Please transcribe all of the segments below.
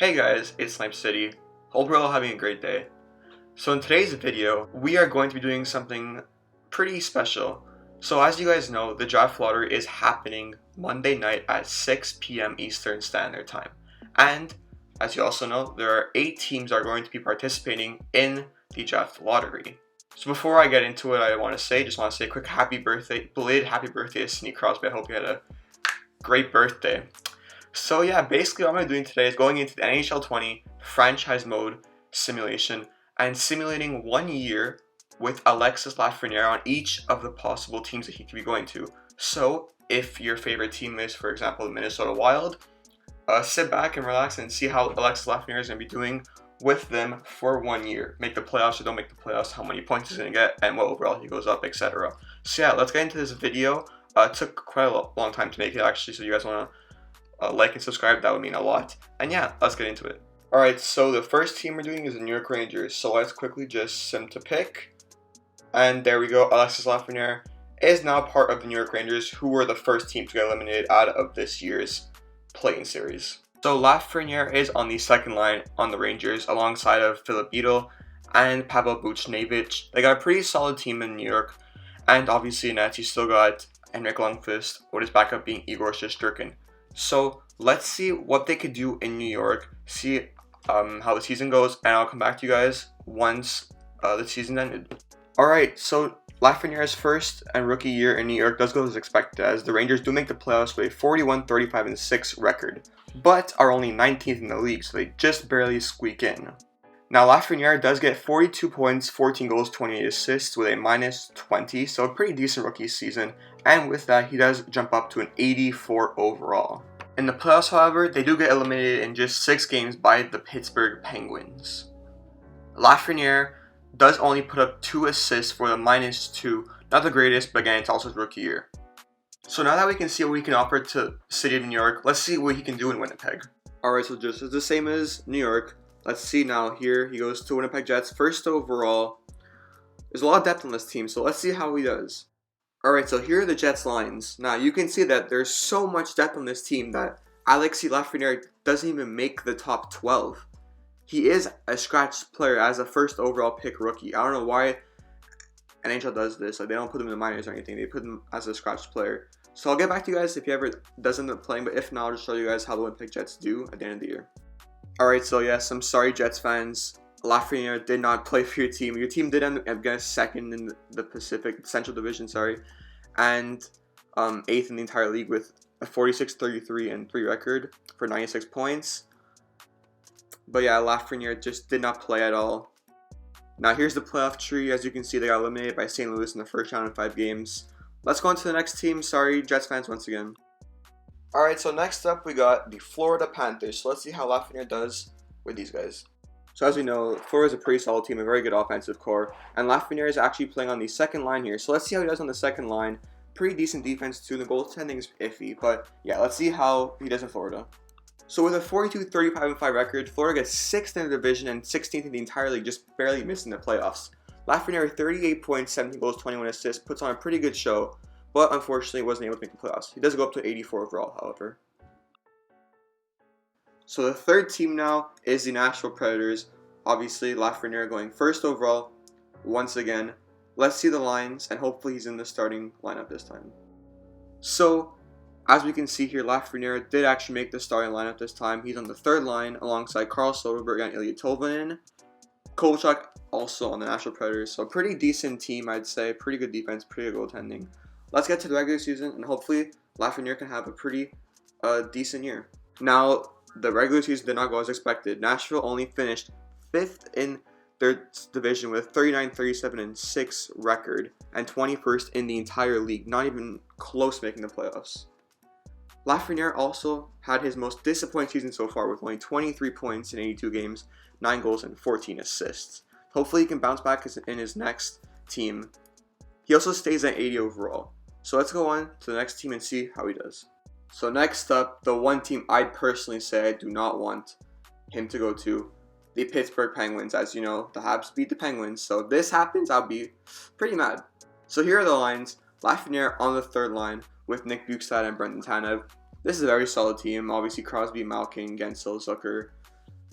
Hey guys, it's Snipe City. Hope we're all having a great day. So in today's video, we are going to be doing something pretty special. So as you guys know, the draft lottery is happening Monday night at 6 p.m. Eastern Standard Time. And as you also know, there are 8 teams that are going to be participating in the draft lottery. So before I get into it, I want to say a quick belated happy birthday to Sidney Crosby. I hope you had a great birthday. So yeah, basically what I'm doing today is going into the NHL 20 franchise mode simulation and simulating 1 year with Alexis Lafrenière on each of the possible teams that he could be going to. So if your favorite team is, for example, the Minnesota Wild, sit back and relax and see how Alexis Lafrenière is going to be doing with them for 1 year. Make the playoffs or don't make the playoffs, how many points he's going to get, and what overall he goes up, etc. So yeah, let's get into this video. It took quite a long time to make it actually, so you guys want to like and subscribe, that would mean a lot. And yeah, let's get into it. Alright, so the first team we're doing is the New York Rangers. So let's quickly just sim to pick. And there we go, Alexis Lafrenière is now part of the New York Rangers, who were the first team to get eliminated out of this year's play-in series. So Lafrenière is on the second line on the Rangers alongside of Filip Chytil and Pavel Buchnevich. They got a pretty solid team in New York. And obviously in Nets, you still got Henrik Lundqvist, with his backup being Igor Shesterkin. So let's see what they could do in New York, see how the season goes, and I'll come back to you guys once the season ended. Alright, so Lafreniere's first and rookie year in New York does go as expected, as the Rangers do make the playoffs with a 41-35-6 record, but are only 19th in the league, so they just barely squeak in. Now Lafrenière does get 42 points, 14 goals, 28 assists with a -20, so a pretty decent rookie season, and with that he does jump up to an 84 overall. In the playoffs, however, they do get eliminated in just 6 games by the Pittsburgh Penguins. Lafrenière does only put up 2 assists for the -2, not the greatest, but again it's also his rookie year. So now that we can see what we can offer to City of New York, let's see what he can do in Winnipeg. Alright, so just as the same as New York, let's see now here, he goes to Winnipeg Jets, first overall. There's a lot of depth on this team, so let's see how he does. Alright, so here are the Jets lines. Now you can see that there's so much depth on this team that Alexis Lafrenière doesn't even make the top 12. He is a scratched player as a first overall pick rookie. I don't know why NHL does this. Like, they don't put him in the minors or anything. They put him as a scratched player. So I'll get back to you guys if he ever does end up playing, but if not, I'll just show you guys how the Winnipeg Jets do at the end of the year. Alright, so yes, I'm sorry Jets fans. Lafrenière did not play for your team. Your team did end up getting second in the Central Division, and 8th in the entire league with a 46-33-3 record for 96 points. But yeah, Lafrenière just did not play at all. Now here's the playoff tree. As you can see, they got eliminated by St. Louis in the first round in 5 games. Let's go on to the next team. Sorry, Jets fans, once again. Alright, so next up we got the Florida Panthers. So let's see how Lafrenière does with these guys. So as we know, Florida is a pretty solid team, a very good offensive core, and Lafrenière is actually playing on the second line here. So let's see how he does on the second line. Pretty decent defense too. The goaltending is iffy, but yeah, let's see how he does in Florida. So with a 42-35-5 record, Florida gets 6th in the division and 16th in the entire league, just barely missing the playoffs. Lafrenière, 38 points, 17 goals, 21 assists, puts on a pretty good show, but unfortunately wasn't able to make the playoffs. He does go up to 84 overall, however. So the third team now is the Nashville Predators. Obviously, Lafrenière going first overall once again. Let's see the lines, and hopefully he's in the starting lineup this time. So, as we can see here, Lafrenière did actually make the starting lineup this time. He's on the third line alongside Carl Soderberg and Ilya Tolvanen. Kovalchuk also on the Nashville Predators. So, pretty decent team, I'd say. Pretty good defense, pretty good goaltending. Let's get to the regular season, and hopefully Lafrenière can have a pretty decent year. Now, the regular season did not go as expected. Nashville only finished 5th in their division with 39-37-6 record and 21st in the entire league, not even close to making the playoffs. Lafrenière also had his most disappointing season so far with only 23 points in 82 games, 9 goals, and 14 assists. Hopefully he can bounce back in his next team. He also stays at 80 overall. So let's go on to the next team and see how he does. So next up, the one team I'd personally say I do not want him to go to, the Pittsburgh Penguins. As you know, the Habs beat the Penguins, so if this happens, I'll be pretty mad. So here are the lines. Lafrenière on the third line with Nick Bjugstad and Brendan Tanev. This is a very solid team. Obviously, Crosby, Malkin, Gensel, Zucker,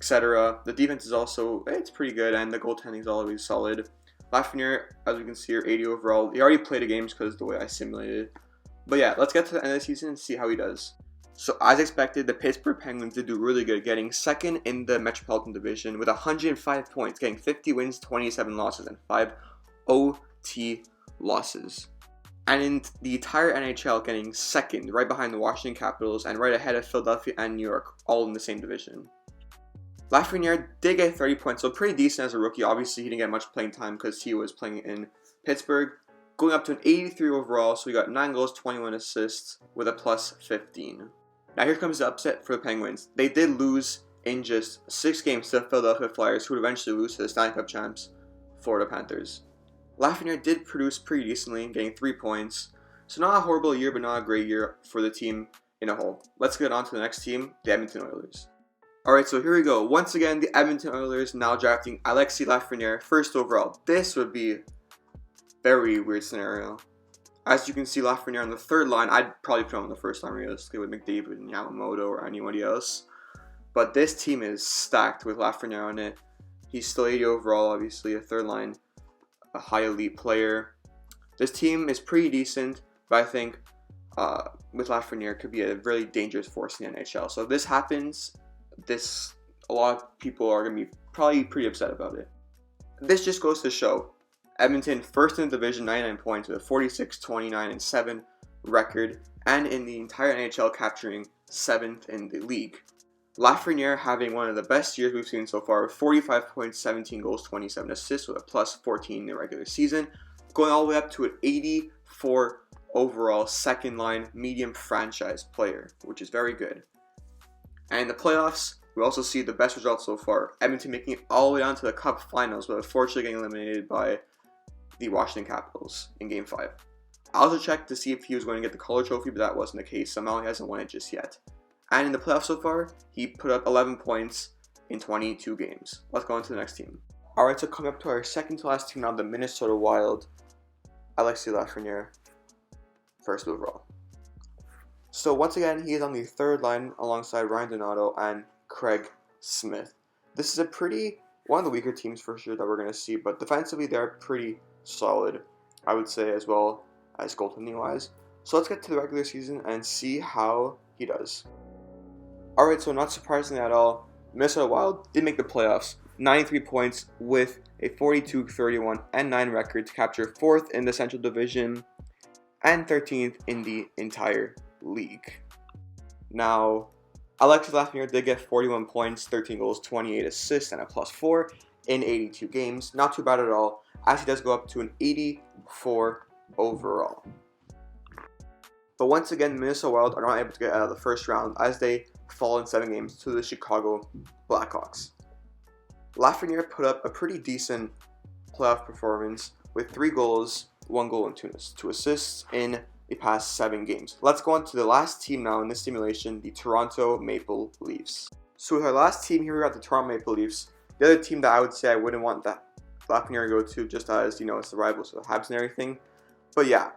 etc. The defense is also, it's pretty good, and the goaltending is always solid. Lafrenière, as we can see here, 80 overall. He already played the games because of the way I simulated. But yeah, let's get to the end of the season and see how he does. So as expected, the Pittsburgh Penguins did do really good, getting second in the Metropolitan Division with 105 points, getting 50 wins, 27 losses, and 5 OT losses. And in the entire NHL, getting second, right behind the Washington Capitals and right ahead of Philadelphia and New York, all in the same division. Lafrenière did get 30 points, so pretty decent as a rookie. Obviously, he didn't get much playing time because he was playing in Pittsburgh. Going up to an 83 overall, so he got 9 goals, 21 assists with a plus 15. Now here comes the upset for the Penguins. They did lose in just 6 games to the Philadelphia Flyers, who would eventually lose to the Stanley Cup champs, Florida Panthers. Lafrenière did produce pretty decently, getting 3 points. So not a horrible year, but not a great year for the team in a whole. Let's get on to the next team, the Edmonton Oilers. Alright, so here we go. Once again, the Edmonton Oilers now drafting Alexis Lafrenière first overall. This would be a very weird scenario. As you can see, Lafrenière on the third line. I'd probably put him on the first line realistically with McDavid and Yamamoto or anybody else. But this team is stacked with Lafrenière on it. He's still 80 overall, obviously, a third line, a high elite player. This team is pretty decent, but I think with Lafrenière could be a really dangerous force in the NHL. So if this happens, a lot of people are going to be probably pretty upset about it. This just goes to show Edmonton first in the division, 99 points with a 46, 29, and 7 record, and in the entire NHL capturing 7th in the league. Lafrenière having one of the best years we've seen so far with 45 points, 17 goals, 27 assists with a plus 14 in the regular season, going all the way up to an 84 overall second line medium franchise player, which is very good. And in the playoffs, we also see the best results so far. Edmonton making it all the way down to the Cup Finals, but unfortunately getting eliminated by the Washington Capitals in Game 5. I also checked to see if he was going to get the Calder Trophy, but that wasn't the case. Somehow he hasn't won it just yet. And in the playoffs so far, he put up 11 points in 22 games. Let's go on to the next team. Alright, so coming up to our second to last team now, the Minnesota Wild. Alexis Lafrenière, first overall. So once again, he is on the third line alongside Ryan Donato and Craig Smith. This is one of the weaker teams for sure that we're going to see, but defensively they're pretty solid, I would say, as well as goaltending wise. So let's get to the regular season and see how he does. Alright, so not surprisingly at all, Minnesota Wild did make the playoffs. 93 points with a 42, 31, and 9 record to capture 4th in the Central Division and 13th in the entire league. Now, Alexis Lafrenière did get 41 points, 13 goals, 28 assists, and a plus 4 in 82 games. Not too bad at all, as he does go up to an 84 overall. But once again, the Minnesota Wild are not able to get out of the first round as they fall in 7 games to the Chicago Blackhawks. Lafrenière put up a pretty decent playoff performance with 3 goals, 1 goal, and 2 assists in the past 7 games. Let's go on to the last team now in this simulation, the Toronto Maple Leafs. So with our last team here, we got the Toronto Maple Leafs. The other team that I would say I wouldn't want that Lafrenière to go to, just as, it's the rivals of the Habs and everything. But yeah,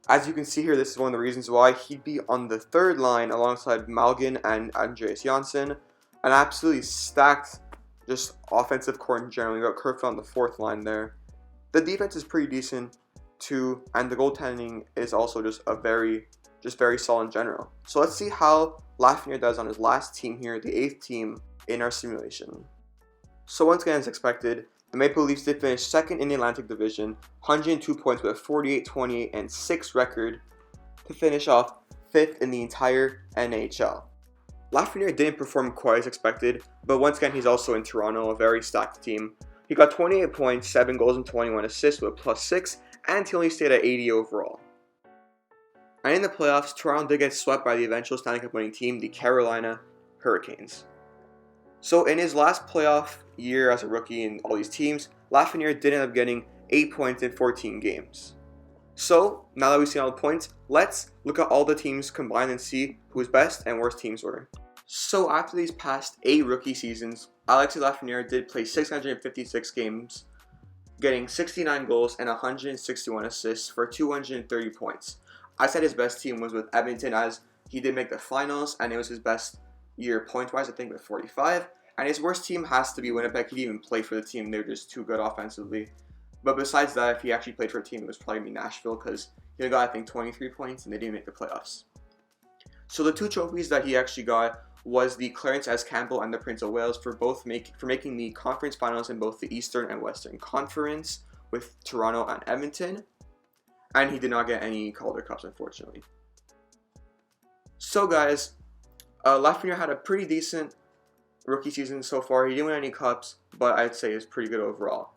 as you can see here, this is one of the reasons why he'd be on the third line alongside Malgin and Andreas Janssen. An absolutely stacked, just offensive core in general. You got Kerfoot on the fourth line there. The defense is pretty decent too, and the goaltending is also just very solid in general. So let's see how Lafrenière does on his last team here, the 8th team in our simulation. So once again, as expected, the Maple Leafs did finish 2nd in the Atlantic Division, 102 points with a 48, 28, and 6 record to finish off 5th in the entire NHL. Lafrenière didn't perform quite as expected, but once again, he's also in Toronto, a very stacked team. He got 28 points, 7 goals, and 21 assists with a plus 6, and he only stayed at 80 overall. And in the playoffs, Toronto did get swept by the eventual Stanley Cup winning team, the Carolina Hurricanes. So in his last playoff year as a rookie in all these teams, Lafrenière did end up getting 8 points in 14 games. So now that we've seen all the points, let's look at all the teams combined and see whose best and worst teams were. So after these past 8 rookie seasons, Alexis Lafrenière did play 656 games, getting 69 goals and 161 assists for 230 points. I said his best team was with Edmonton, as he did make the finals and it was his best year point-wise, I think, with 45. And his worst team has to be Winnipeg. He didn't even play for the team. They're just too good offensively. But besides that, if he actually played for a team, it was probably going to be Nashville because he got, I think, 23 points and they didn't make the playoffs. So the 2 trophies that he actually got was the Clarence S. Campbell and the Prince of Wales for making the conference finals in both the Eastern and Western Conference with Toronto and Edmonton. And he did not get any Calder Cups, unfortunately. So guys, Lafrenière had a pretty decent rookie season so far. He didn't win any cups, but I'd say it's pretty good overall.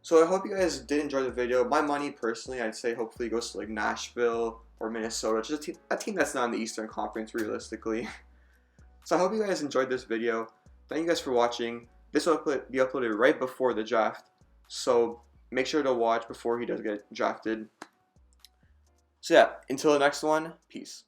So I hope you guys did enjoy the video. My money, personally, I'd say hopefully goes to like Nashville or Minnesota, just a team that's not in the Eastern Conference realistically. So I hope you guys enjoyed this video. Thank you guys for watching. This will be uploaded right before the draft, so make sure to watch before he does get drafted. So yeah, until the next one, peace.